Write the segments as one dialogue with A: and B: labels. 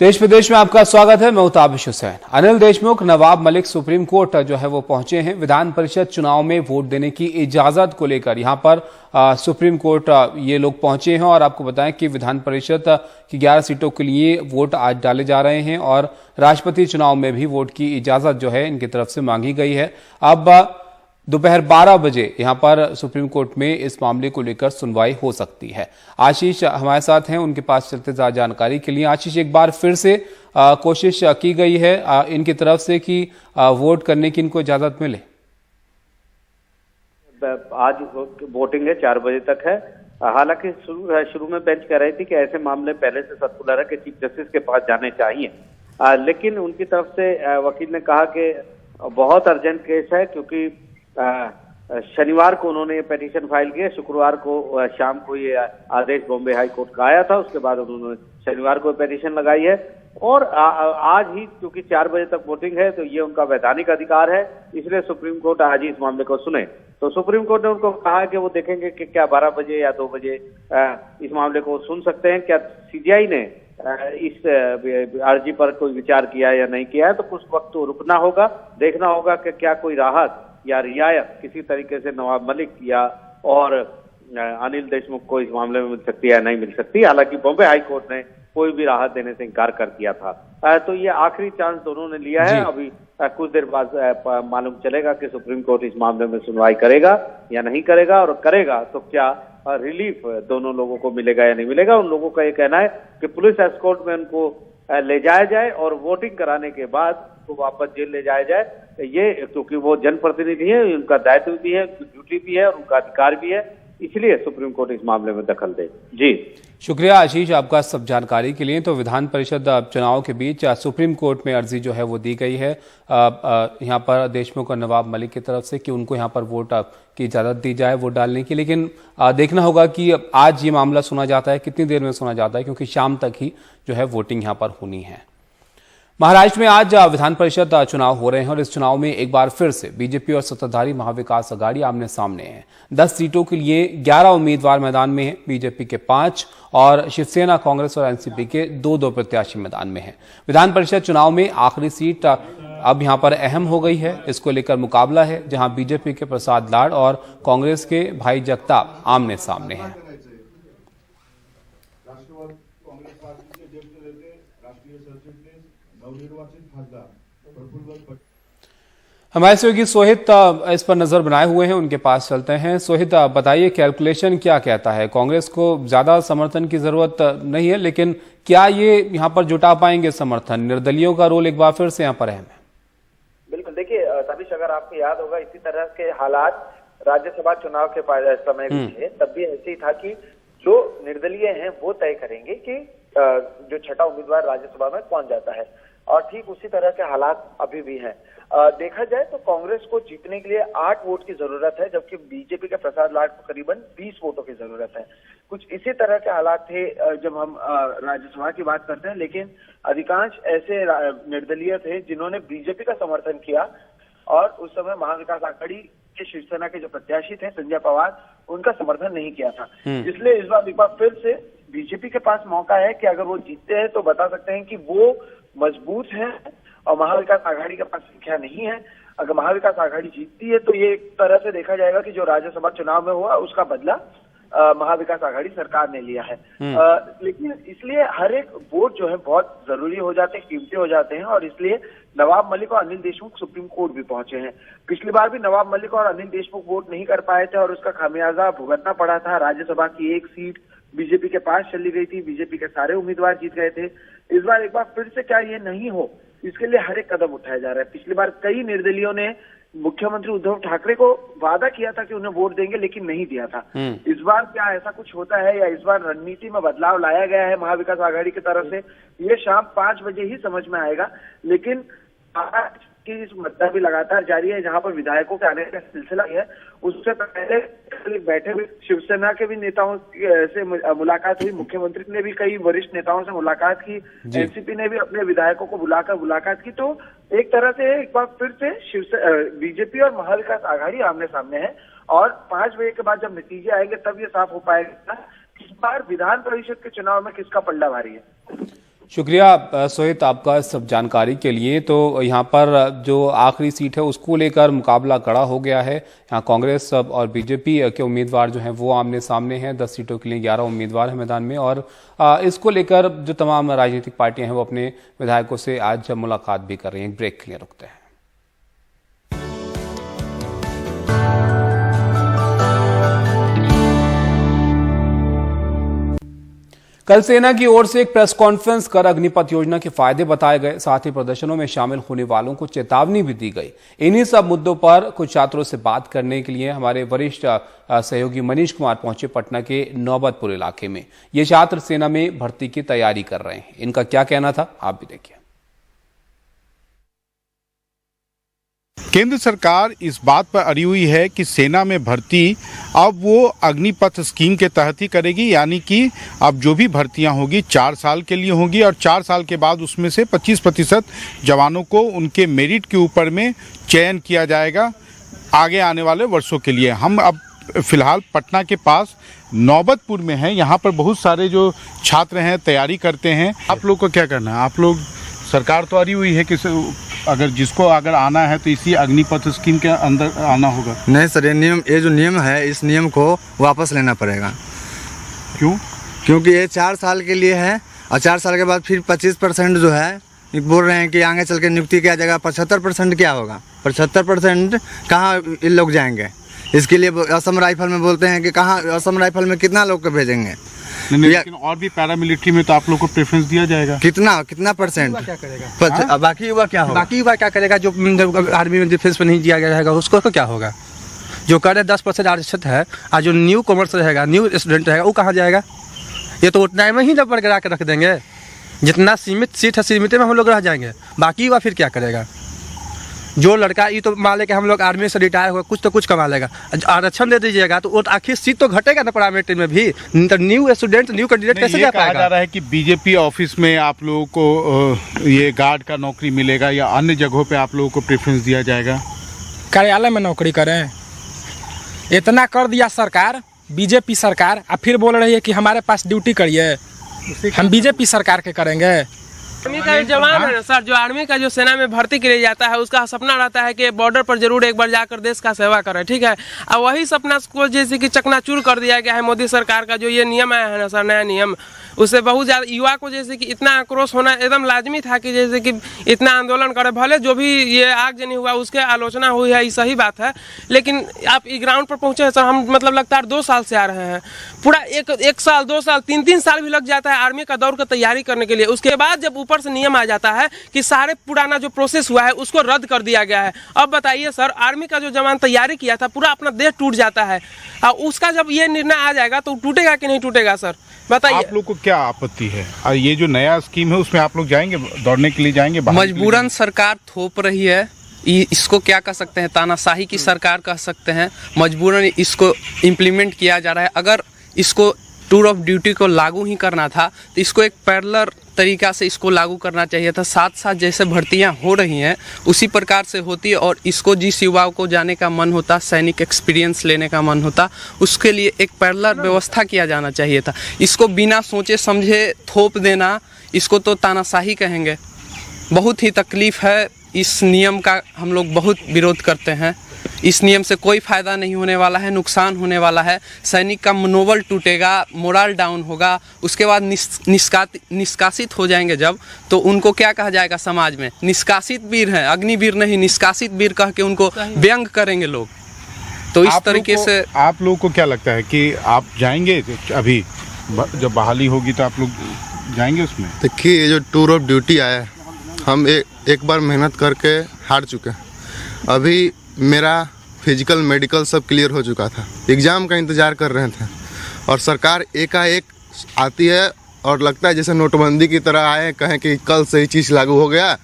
A: देश विदेश में आपका स्वागत है। मैं ताबिश हुसैन। अनिल देशमुख, नवाब मलिक सुप्रीम कोर्ट जो है वो पहुंचे हैं। विधान परिषद चुनाव में वोट देने की इजाजत को लेकर यहां पर सुप्रीम कोर्ट ये लोग पहुंचे हैं और आपको बताएं कि विधान परिषद की 11 सीटों के लिए वोट आज डाले जा रहे हैं और राष्ट्रपति चुनाव में भी वोट की इजाजत जो है इनकी तरफ से मांगी गई है। अब दोपहर 12 बजे यहां पर सुप्रीम कोर्ट में इस मामले को लेकर सुनवाई हो सकती है। आशीष हमारे साथ हैं, उनके पास चलते जानकारी के लिए। आशीष, एक बार फिर से कोशिश की गई है इनकी तरफ से कि वोट करने की इनको इजाजत मिले।
B: आज वोटिंग है, 4 बजे तक है। हालांकि शुरू में बेंच कह रही थी कि ऐसे मामले पहले से सर्कुलर है कि चीफ जस्टिस के पास जाने चाहिए, लेकिन उनकी तरफ से वकील ने कहा कि बहुत अर्जेंट केस है, क्योंकि शनिवार को उन्होंने ये पिटीशन फाइल किया। शुक्रवार को शाम को ये आदेश बॉम्बे हाई कोर्ट का आया था। उसके बाद उन्होंने शनिवार को पिटीशन लगाई है और आज ही क्योंकि 4 बजे तक वोटिंग है तो ये उनका वैधानिक अधिकार है, इसलिए सुप्रीम कोर्ट आज ही इस मामले को सुने। तो सुप्रीम कोर्ट ने उनको कहा कि वो देखेंगे कि क्या 12 बजे या 2 बजे इस मामले को सुन सकते हैं। क्या सीजीआई ने इस अर्जी पर कोई विचार किया है या नहीं किया है, तो कुछ वक्त तो रुकना होगा, देखना होगा कि क्या कोई राहत या रियायत किसी तरीके से नवाब मलिक या और अनिल देशमुख को इस मामले में मिल सकती है या नहीं मिल सकती। हालांकि बॉम्बे हाई कोर्ट ने कोई भी राहत देने से इनकार कर दिया था। तो ये आखिरी चांस दोनों ने लिया है। अभी कुछ देर बाद मालूम चलेगा कि सुप्रीम कोर्ट इस मामले में सुनवाई करेगा या नहीं करेगा, और करेगा तो क्या रिलीफ दोनों लोगों को मिलेगा या नहीं मिलेगा। उन लोगों का ये कहना है कि पुलिस एस्कॉर्ट में उनको ले जाया जाए और वोटिंग कराने के बाद तो वापस जेल ले जाया जाए। ये क्योंकि वो जनप्रतिनिधि है, उनका दायित्व भी है, ड्यूटी भी है और उनका अधिकार भी है, इसलिए सुप्रीम कोर्ट इस मामले में दखल दे। जी
A: शुक्रिया आशीष आपका सब जानकारी के लिए। तो विधान परिषद चुनाव के बीच सुप्रीम कोर्ट में अर्जी जो है वो दी गई है यहाँ पर देशमुख और नवाब मलिक की तरफ से कि उनको यहाँ पर वोट की इजाजत दी जाए वोट डालने की। लेकिन देखना होगा कि आज ये मामला सुना जाता है, कितनी देर में सुना जाता है, क्योंकि शाम तक ही जो है वोटिंग यहाँ पर होनी है। महाराष्ट्र में आज विधान परिषद चुनाव हो रहे हैं और इस चुनाव में एक बार फिर से बीजेपी और सत्ताधारी महाविकास आघाड़ी आमने सामने है। 10 सीटों के लिए 11 उम्मीदवार मैदान में हैं। बीजेपी के 5 और शिवसेना, कांग्रेस और एनसीपी के 2-2 प्रत्याशी मैदान में हैं। विधान परिषद चुनाव में आखिरी सीट अब यहां पर अहम हो गई है। इसको लेकर मुकाबला है, जहां बीजेपी के प्रसाद लाड और कांग्रेस के भाई जगताप आमने सामने हैं। हमारे सहयोगी सोहित इस पर नजर बनाए हुए हैं, उनके पास चलते हैं। सोहित, बताइए कैलकुलेशन क्या कहता है? कांग्रेस को ज्यादा समर्थन की जरूरत नहीं है, लेकिन क्या ये यहाँ पर जुटा पाएंगे समर्थन? निर्दलीयों का रोल एक बार फिर से यहाँ पर अहम है।
C: बिल्कुल, देखिए तबिश, अगर आपको याद होगा इसी तरह के हालात राज्यसभा चुनाव के समय भी थे। तब भी ऐसे ही था कि जो निर्दलीय हैं वो तय करेंगे कि जो छठा उम्मीदवार राज्यसभा में कौन जाता है, और ठीक उसी तरह के हालात अभी भी हैं। देखा जाए तो कांग्रेस को जीतने के लिए 8 वोट की जरूरत है, जबकि बीजेपी के प्रसाद लाड को करीबन 20 वोटों की जरूरत है। कुछ इसी तरह के हालात थे जब हम राज्यसभा की बात करते हैं, लेकिन अधिकांश ऐसे निर्दलीय थे जिन्होंने बीजेपी का समर्थन किया, और उस समय महाविकास आघाड़ी के शिवसेना के जो प्रत्याशी थे संजय पवार, उनका समर्थन नहीं किया था। इसलिए इस बार एक बार फिर से बीजेपी के पास मौका है कि अगर वो जीतते हैं तो बता सकते हैं कि वो मजबूत है, और महाविकास आघाड़ी के पास संख्या नहीं है। अगर महाविकास आघाड़ी जीतती है तो ये एक तरह से देखा जाएगा कि जो राज्यसभा चुनाव में हुआ उसका बदला महाविकास आघाड़ी सरकार ने लिया है। लेकिन इसलिए हर एक वोट जो है बहुत जरूरी हो जाते हैं, कीमती हो जाते हैं, और इसलिए नवाब मलिक और अनिल देशमुख सुप्रीम कोर्ट भी पहुंचे हैं। पिछली बार भी नवाब मलिक और अनिल देशमुख वोट नहीं कर पाए थे और उसका खामियाजा भुगतना पड़ा था। राज्यसभा की 1 सीट बीजेपी के पास चली गई थी, बीजेपी के सारे उम्मीदवार जीत गए थे। इस बार एक बार फिर से क्या ये नहीं हो, इसके लिए हर एक कदम उठाया जा रहा है। पिछली बार कई निर्दलीयों ने मुख्यमंत्री उद्धव ठाकरे को वादा किया था कि उन्हें वोट देंगे, लेकिन नहीं दिया था। इस बार क्या ऐसा कुछ होता है, या इस बार रणनीति में बदलाव लाया गया है महाविकास आघाड़ी की तरफ से, ये शाम 5 बजे ही समझ में आएगा। लेकिन आज की इस मुद्दा भी लगातार जारी है, जहां पर विधायकों के आने का सिलसिला है। उससे पहले बैठे हुए शिवसेना के भी नेताओं से मुलाकात हुई, मुख्यमंत्री ने भी कई वरिष्ठ नेताओं से मुलाकात की, एनसीपी ने भी अपने विधायकों को बुलाकर मुलाकात की। तो एक तरह से एक बार फिर से बीजेपी और महाविकास आघाड़ी आमने सामने है, और 5 बजे के बाद जब नतीजे आएंगे तब ये साफ हो पाएगा इस बार विधान परिषद के चुनाव में किसका पल्ला भारी है।
A: शुक्रिया सोहित आपका सब जानकारी के लिए। तो यहाँ पर जो आखिरी सीट है उसको लेकर मुकाबला कड़ा हो गया है। यहाँ कांग्रेस और बीजेपी के उम्मीदवार जो हैं वो आमने सामने हैं। 10 सीटों के लिए 11 उम्मीदवार हैं मैदान में और इसको लेकर जो तमाम राजनीतिक पार्टियां हैं वो अपने विधायकों से आज मुलाकात भी कर रही हैं। ब्रेक के लिए रुकते हैं। कल सेना की ओर से एक प्रेस कॉन्फ्रेंस कर अग्निपथ योजना के फायदे बताए गए, साथ ही प्रदर्शनों में शामिल होने वालों को चेतावनी भी दी गई। इन्हीं सब मुद्दों पर कुछ छात्रों से बात करने के लिए हमारे वरिष्ठ सहयोगी मनीष कुमार पहुंचे पटना के नौबतपुर इलाके में। ये छात्र सेना में भर्ती की तैयारी कर रहे हैं। इनका क्या कहना था आप भी देखिए।
D: केंद्र सरकार इस बात पर अड़ी हुई है कि सेना में भर्ती अब वो अग्निपथ स्कीम के तहत ही करेगी, यानी कि अब जो भी भर्तियां होगी 4 साल के लिए होंगी और 4 साल के बाद उसमें से 25% जवानों को उनके मेरिट के ऊपर में चयन किया जाएगा आगे आने वाले वर्षों के लिए। हम अब फिलहाल पटना के पास नौबतपुर में हैं। यहाँ पर बहुत सारे जो छात्र हैं तैयारी करते हैं। आप लोग को क्या करना है? आप लोग, सरकार तो अड़ी हुई है कि अगर आना है तो इसी अग्निपथ स्कीम के अंदर आना होगा।
E: नहीं सर, ये जो नियम है इस नियम को वापस लेना पड़ेगा।
D: क्यों? क्योंकि
E: ये 4 साल के लिए है और 4 साल के बाद फिर 25% जो है बोल रहे हैं कि आगे चल के नियुक्ति किया जाएगा। 75% क्या होगा? 75% कहाँ इन लोग जाएंगे? इसके लिए असम राइफल में बोलते हैं कि कहाँ असम राइफल में कितना लोग को भेजेंगे?
D: नहीं, लेकिन और भी पैरामिलिट्री में तो आप लोग को प्रेफरेंस दिया जाएगा।
E: कितना परसेंट?
F: क्या करेगा?
E: बाकी युवा क्या होगा?
F: बाकी युवा क्या करेगा? जो आर्मी में डिफेंस में नहीं दिया गया रहेगा उसको तो क्या होगा? जो करे 10% आरक्षित है और जो न्यू कॉमर्स रहेगा, न्यू स्टूडेंट रहेगा, वो कहाँ जाएगा? ये तो उतना में ही डब्बल गिरा के रख देंगे। जितना सीमित सीट है सीमित में हम लोग रह जाएंगे। बाकी युवा फिर क्या करेगा? जो लड़का ये तो मान ले कि हम लोग आर्मी से रिटायर होगा, कुछ तो कुछ कमा लेगा। आरक्षण दे दीजिएगा तो वो आखिर सीट तो घटेगा ना प्राइवेट में भी। तो न्यू स्टूडेंट, न्यू कैंडिडेट कैसे जा पाएगा?
D: कहा जा रहा है कि बीजेपी ऑफिस में आप लोगों को ये गार्ड का नौकरी मिलेगा या अन्य जगहों पे आप लोगों को प्रेफरेंस दिया जाएगा।
F: कार्यालय में नौकरी करें, इतना कर दिया सरकार, बीजेपी सरकार, अब फिर बोल रही है कि हमारे पास ड्यूटी करिए। हम बीजेपी सरकार के करेंगे।
G: आर्मी का जो जवान है ना सर, जो आर्मी का जो सेना में भर्ती के लिए जाता है उसका सपना रहता है कि बॉर्डर पर जरूर एक बार जाकर देश का सेवा करे, ठीक है। और वही सपना को जैसे कि चकनाचूर कर दिया गया है मोदी सरकार का जो ये नियम आया है ना सर, नया नियम, उससे बहुत ज़्यादा युवा को जैसे कि इतना आक्रोश होना एकदम लाजमी था कि जैसे कि इतना आंदोलन करे। भले जो भी ये आगजनी हुआ उसके आलोचना हुई है, ये सही बात है, लेकिन आप ग्राउंड पर पहुंचे हैं सर। हम मतलब लगातार 2 साल से आ रहे हैं, पूरा एक साल 2 साल 3 साल भी लग जाता है आर्मी का दौर का तैयारी करने के लिए। उसके बाद जब ऊपर से नियम आ जाता है कि सारे पुराना जो प्रोसेस हुआ है उसको रद्द कर दिया गया है। अब बताइए सर, आर्मी का जो जवान तैयारी किया था पूरा अपना देह टूट जाता है, और उसका जब ये निर्णय आ जाएगा तो टूटेगा कि नहीं टूटेगा सर, बताइए।
D: आप लोग को क्या आपत्ति है? और ये जो नया स्कीम है उसमें आप लोग जाएंगे, दौड़ने के लिए जाएंगे?
H: मजबूरन सरकार थोप रही है, इसको क्या कह सकते हैं, तानाशाही की सरकार कह सकते हैं। मजबूरन इसको इम्प्लीमेंट किया जा रहा है। अगर इसको टूर ऑफ ड्यूटी को लागू ही करना था तो इसको एक पैरेलल तरीका से इसको लागू करना चाहिए था। साथ साथ जैसे भर्तियां हो रही हैं उसी प्रकार से होती, और इसको जिस युवाओं को जाने का मन होता, सैनिक एक्सपीरियंस लेने का मन होता, उसके लिए एक पैरेलल व्यवस्था किया जाना चाहिए था। इसको बिना सोचे समझे थोप देना, इसको तो तानाशाही कहेंगे। बहुत ही तकलीफ है इस नियम का, हम लोग बहुत विरोध करते हैं। इस नियम से कोई फ़ायदा नहीं होने वाला है, नुकसान होने वाला है। सैनिक का मनोबल टूटेगा, मोरल डाउन होगा, उसके बाद निष्कासित हो जाएंगे जब, तो उनको क्या कहा जाएगा समाज में? निष्कासित वीर हैं, अग्निवीर नहीं, निष्कासित वीर कह के उनको व्यंग करेंगे लोग। तो इस तरीके से
D: आप लोगों को क्या लगता है कि आप जाएंगे? अभी जब बहाली होगी तो आप लोग जाएंगे उसमें?
I: देखिए, ये जो टूर ऑफ ड्यूटी आया है, हम एक बार मेहनत करके हार चुके हैं। अभी मेरा फिजिकल मेडिकल सब क्लियर हो चुका था, एग्ज़ाम का इंतज़ार कर रहे थे, और सरकार एकाएक आती है और लगता है जैसे नोटबंदी की तरह आए, कहें कि कल से ही चीज़ लागू हो गया।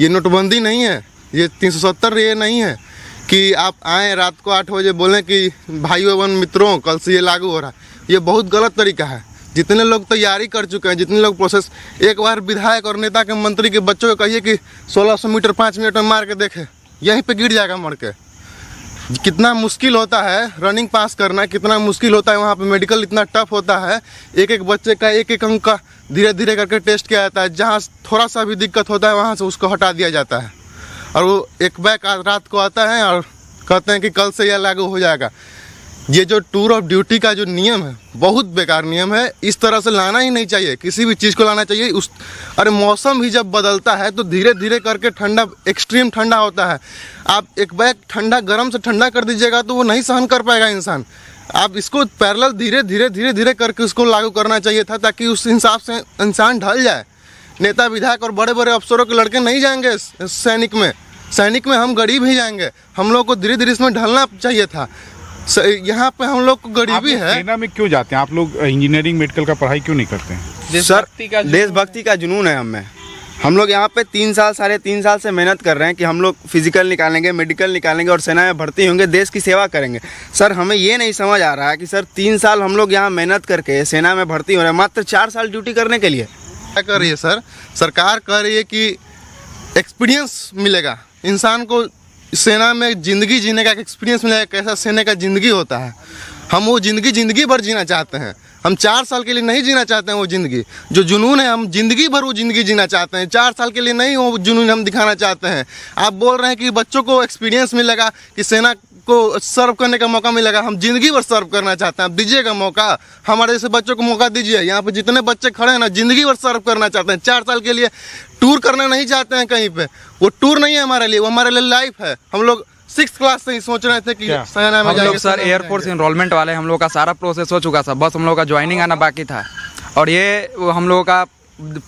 I: ये नोटबंदी नहीं है, ये 370 ये नहीं है कि आप आएँ रात को 8 बजे बोलें कि भाइयों एवं मित्रों कल से ये लागू हो रहा है। ये बहुत गलत तरीका है। जितने लोग तैयारी कर चुके हैं, जितने लोग प्रोसेस, एक बार विधायक और नेता के मंत्री के बच्चों को कहिए कि 1600 मीटर 5 मिनट में मार के देखे, यहीं पे गिर जाएगा मर के। कितना मुश्किल होता है रनिंग पास करना, कितना मुश्किल होता है वहाँ पे, मेडिकल इतना टफ होता है। एक एक बच्चे का एक अंक का धीरे धीरे करके टेस्ट किया जाता है, जहाँ थोड़ा सा भी दिक्कत होता है वहाँ से उसको हटा दिया जाता है, और वो एक बैग रात को आता है और कहते हैं कि कल से यह लागू हो जाएगा। ये जो टूर ऑफ ड्यूटी का जो नियम है बहुत बेकार नियम है, इस तरह से लाना ही नहीं चाहिए, किसी भी चीज़ को लाना चाहिए अरे मौसम भी जब बदलता है तो धीरे धीरे करके ठंडा, एक्सट्रीम ठंडा होता है। आप एक बैग ठंडा गर्म से ठंडा कर दीजिएगा तो वो नहीं सहन कर पाएगा इंसान। आप इसको पैरेलल धीरे धीरे करके उसको लागू करना चाहिए था, ताकि उस हिसाब से इंसान ढल जाए। नेता विधायक और बड़े बड़े अफसरों के लड़के नहीं जाएंगे सैनिक में हम गरीब ही जाएंगे। हम लोग को धीरे धीरे इसमें ढलना चाहिए था। यहाँ पे हम लोग को गरीबी है।
D: सेना में क्यों जाते हैं आप लोग? इंजीनियरिंग मेडिकल का पढ़ाई क्यों नहीं करते हैं?
E: सर देशभक्ति का जुनून है हमें। हम लोग यहाँ पे 3 साल 3.5 साल से मेहनत कर रहे हैं कि हम लोग फिजिकल निकालेंगे, मेडिकल निकालेंगे और सेना में भर्ती होंगे, देश की सेवा करेंगे। सर हमें ये नहीं समझ आ रहा है कि सर 3 साल हम लोग यहाँ मेहनत करके सेना में भर्ती हो रहे हैं मात्र 4 साल ड्यूटी करने के लिए।
I: क्या कर रही है सर? सरकार कह रही है कि एक्सपीरियंस मिलेगा इंसान को, सेना में ज़िंदगी जीने का एक्सपीरियंस मिलेगा, कैसा सेना का ज़िंदगी होता है। हम वो ज़िंदगी भर जीना चाहते हैं। हम 4 साल के लिए नहीं जीना चाहते हैं वो ज़िंदगी, जो जुनून है हम ज़िंदगी भर वो ज़िंदगी जीना चाहते हैं। 4 साल के लिए नहीं वो जुनून हम दिखाना चाहते हैं। आप बोल रहे हैं कि बच्चों को एक्सपीरियंस मिलेगा, कि सेना को सर्व करने का मौका मिलेगा। हम ज़िंदगी भर सर्व करना चाहते हैं। आप दीजिएगा मौका, हमारे जैसे बच्चों को मौका दीजिए। यहाँ पे जितने बच्चे खड़े हैं ना, ज़िंदगी भर सर्व करना चाहते हैं। 4 साल के लिए टूर करना नहीं चाहते हैं कहीं पे। वो टूर नहीं है हमारे लिए, वो हमारे लिए लाइफ है। हम लोग 6th क्लास से ही सोच रहे थे कि सेना में
J: हम लोग सर एयरफोर्स इनरोलमेंट वाले, हम लोग का सारा प्रोसेस हो चुका था, बस हम लोग का ज्वाइनिंग आना बाकी था। और ये हम लोगों का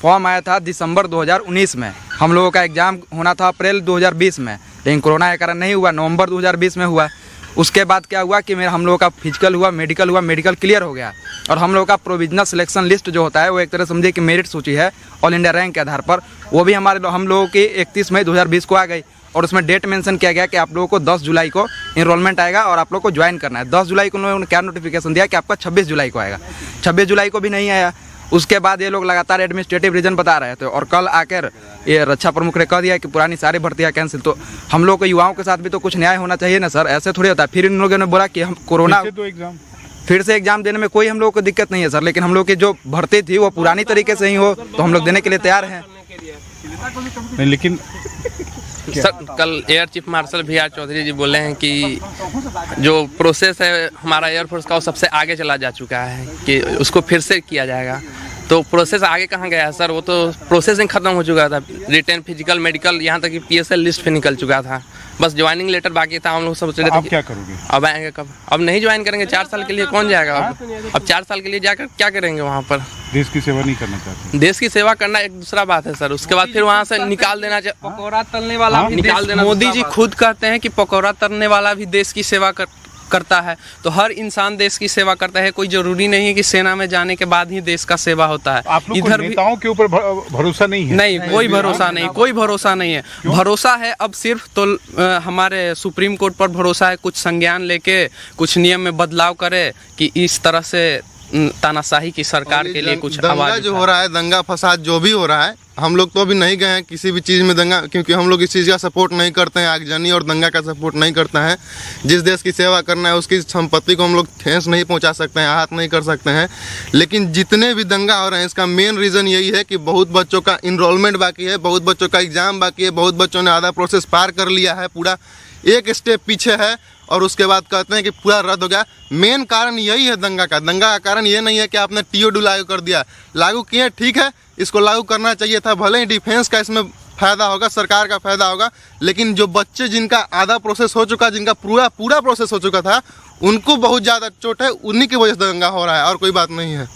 J: फॉर्म आया था दिसंबर 2019 में। हम लोगों का एग्ज़ाम होना था अप्रैल 2020 में, लेकिन कोरोना के कारण नहीं हुआ, नवंबर 2020 में हुआ। उसके बाद क्या हुआ कि हम लोगों का फिजिकल हुआ, मेडिकल क्लियर हो गया, और हम लोगों का प्रोविजनल सिलेक्शन लिस्ट जो होता है वो एक तरह समझिए कि मेरिट सूची है ऑल इंडिया रैंक के आधार पर, वो भी हम लोगों की 31 मई 2020 को आ गई। और उसमें डेट मेंशन किया गया कि आप लोगों को 10 जुलाई को इनरोलमेंट आएगा और आप लोगों को ज्वाइन करना है। 10 जुलाई को उन्होंने क्या नोटिफिकेशन दिया कि आपका 26 जुलाई को आएगा। 26 जुलाई को भी नहीं आया। उसके बाद ये लोग लगातार एडमिनिस्ट्रेटिव रीजन बता रहे थे, और कल आकर ये रक्षा प्रमुख ने कह दिया कि पुरानी सारी भर्तियाँ कैंसिल। तो हम लोग को युवाओं के साथ भी तो कुछ न्याय होना चाहिए ना सर, ऐसे थोड़ी होता है। फिर इन लोगों ने बोला कि हम कोरोना फिर से एग्जाम देने में कोई हम लोग को दिक्कत नहीं है सर, लेकिन हम लोग की जो भर्ती थी वो पुरानी तरीके से ही हो तो हम लोग देने के लिए तैयार हैं।
D: लेकिन
H: सर कल air chief marshal VR Chaudhary ji बोले हैं कि जो प्रोसेस है हमारा एयरफोर्स का वो सबसे आगे चला जा चुका है, कि उसको फिर से किया जाएगा। तो प्रोसेस आगे कहाँ गया है सर? वो तो प्रोसेसिंग खत्म हो चुका था। रिटर्न, फिजिकल, मेडिकल, यहाँ तक कि PSL लिस्ट पे निकल चुका था। बस ज्वाइनिंग लेटर बाकी था। हम लोग सोच रहे थे
D: अब क्या करोगे?
H: अब आएंगे कब? अब नहीं ज्वाइन करेंगे। 4 साल के लिए कौन जाएगा? अब 4 साल के लिए जाकर क्या करेंगे वहाँ पर?
D: देश की सेवा नहीं करना चाहते?
H: देश की सेवा करना एक दूसरा बात है सर। उसके बाद फिर वहाँ से निकाल देना चाहिए। पकौड़ा तलने वाला भी निकाल देना। मोदी जी खुद कहते हैं कि पकौड़ा तलने वाला भी देश की सेवा करता है। तो हर इंसान देश की सेवा करता है। कोई जरूरी नहीं है कि सेना में जाने के बाद ही देश का सेवा होता है।
D: आप लोग इधर नेताओं के ऊपर भरोसा नहीं है?
H: नहीं, कोई भरोसा नहीं, कोई भरोसा नहीं है। भरोसा है अब सिर्फ तो हमारे सुप्रीम कोर्ट पर भरोसा है, कुछ संज्ञान लेके कुछ नियम में बदलाव करे कि इस तरह से तानाशाही की सरकार के लिए कुछ
I: दंगा जो हो रहा है, दंगा फसाद जो भी हो रहा है, हम लोग तो अभी नहीं गए हैं किसी भी चीज़ में दंगा, क्योंकि हम लोग इस चीज़ का सपोर्ट नहीं करते हैं। आगजनी और दंगा का सपोर्ट नहीं करते हैं। जिस देश की सेवा करना है उसकी संपत्ति को हम लोग ठेस नहीं पहुंचा सकते हैं, आहत नहीं कर सकते हैं। लेकिन जितने भी दंगा हो रहे हैं इसका मेन रीज़न यही है कि बहुत बच्चों का इनरोलमेंट बाकी है, बहुत बच्चों का एग्ज़ाम बाकी है, बहुत बच्चों ने आधा प्रोसेस पार कर लिया है, पूरा एक स्टेप पीछे है, और उसके बाद कहते हैं कि पूरा रद्द हो गया। मेन कारण यही है दंगा का। दंगा का कारण ये नहीं है कि आपने TOD लागू कर दिया। लागू किए, ठीक है, इसको लागू करना चाहिए था। भले ही डिफेंस का इसमें फ़ायदा होगा, सरकार का फ़ायदा होगा, लेकिन जो बच्चे जिनका आधा प्रोसेस हो चुका, जिनका पूरा प्रोसेस हो चुका था, उनको बहुत ज़्यादा चोट है। उन्हीं की वजह से दंगा हो रहा है, और कोई बात नहीं है।